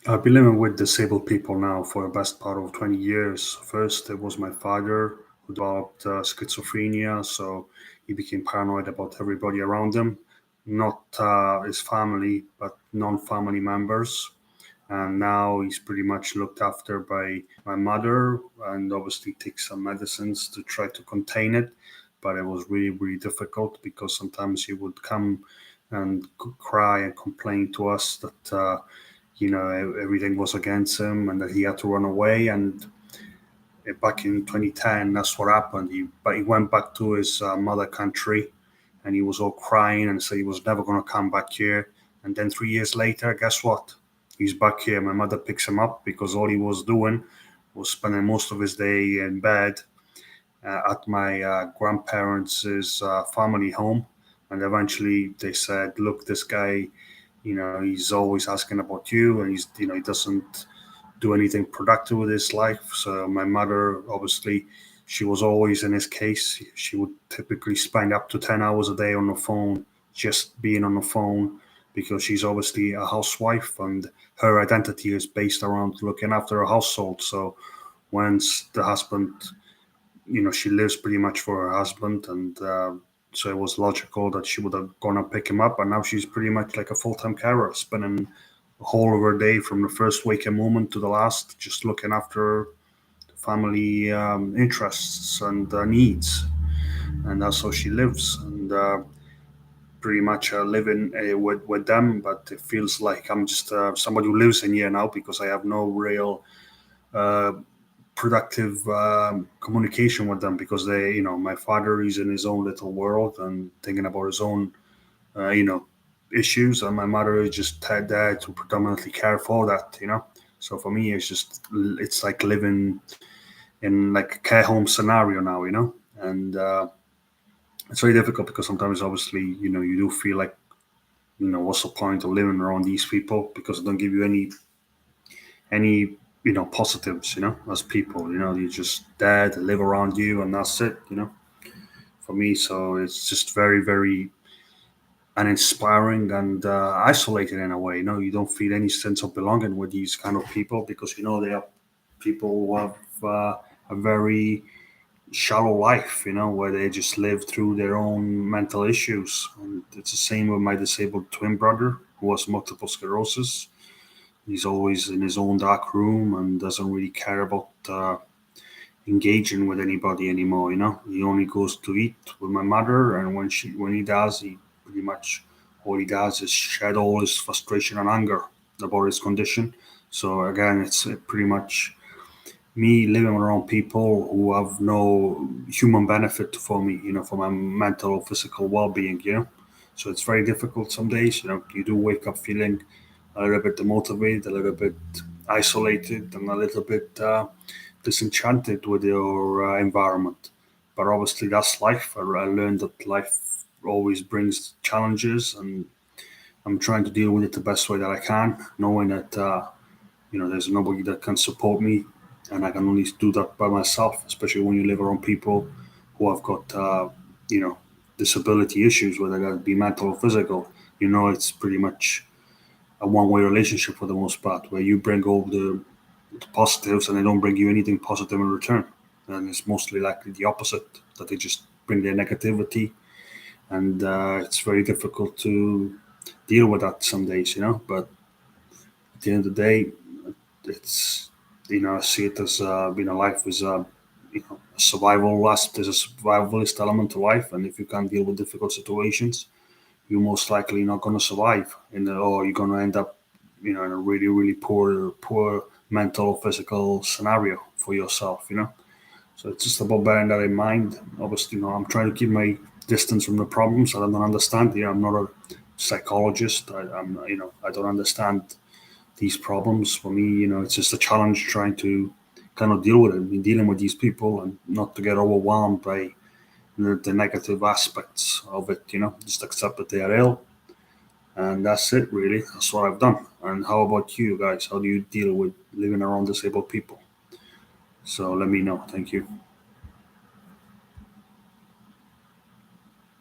I've been living with disabled people now for the best part of 20 years. First, it was my father who developed schizophrenia, so he became paranoid about everybody around him, not his family, but non family members. And now he's pretty much looked after by my mother and obviously takes some medicines to try to contain it. But it was really, really difficult because sometimes he would come and cry and complain to us that everything was against him and that he had to run away. And back in 2010, that's what happened. But he went back to his mother country, and he was all crying and said he was never going to come back here. And then 3 years later, guess what? He's back here. My mother picks him up because all he was doing was spending most of his day in bed at my grandparents' family home. And eventually they said, look, this guy, he's always asking about you, and he doesn't do anything productive with his life. So my mother, obviously, she was always in his case. She would typically spend up to 10 hours a day on the phone, just being on the phone, because she's obviously a housewife and her identity is based around looking after a household. So once the husband, she lives pretty much for her husband, and so it was logical that she would have gone and pick him up. And now she's pretty much like a full-time carer, spending the whole of her day from the first waking moment to the last, just looking after family interests and needs. And that's how she lives. And pretty much living with them. But it feels like I'm just somebody who lives in here now because I have no real uh, productive communication with them because my father is in his own little world and thinking about his own, uh, you know, issues, and my mother is just there to predominantly care for that. So for me, it's like living in like a care home scenario now, and it's very difficult because sometimes, obviously, you do feel like, what's the point of living around these people because they don't give you any positives, as people, you're just there to live around you and that's it, for me. So it's just very, very uninspiring and isolated in a way. You don't feel any sense of belonging with these kind of people because they are people who have a very shallow life, where they just live through their own mental issues. And it's the same with my disabled twin brother who has multiple sclerosis. He's always in his own dark room and doesn't really care about engaging with anybody anymore. He only goes to eat with my mother, and when he does, he pretty much all he does is shed all his frustration and anger about his condition. So again, it's pretty much me living around people who have no human benefit for me, for my mental or physical well-being. So it's very difficult some days. You do wake up feeling a little bit demotivated, a little bit isolated, and a little bit disenchanted with your environment. But obviously, that's life. I learned that life always brings challenges, and I'm trying to deal with it the best way that I can, knowing that there's nobody that can support me, and I can only do that by myself. Especially when you live around people who have got you know disability issues, whether that be mental or physical. It's pretty much a one-way relationship for the most part, where you bring all the positives and they don't bring you anything positive in return. And it's mostly likely the opposite, that they just bring their negativity, and it's very difficult to deal with that some days. But at the end of the day, it's I see it as life is a survival last. There's a survivalist element to life, and if you can't deal with difficult situations, you're most likely not going to survive, or you're going to end up in a really, really poor mental or physical scenario for yourself. So it's just about bearing that in mind. Obviously, I'm trying to keep my distance from the problems that I don't understand. I'm not a psychologist. I don't understand these problems. For me, it's just a challenge trying to kind of deal with it, dealing with these people, and not to get overwhelmed by the negative aspects of it. Just accept that they are ill, and that's it. Really, that's what I've done. And how about you guys? How do you deal with living around disabled people? So let me know. Thank you.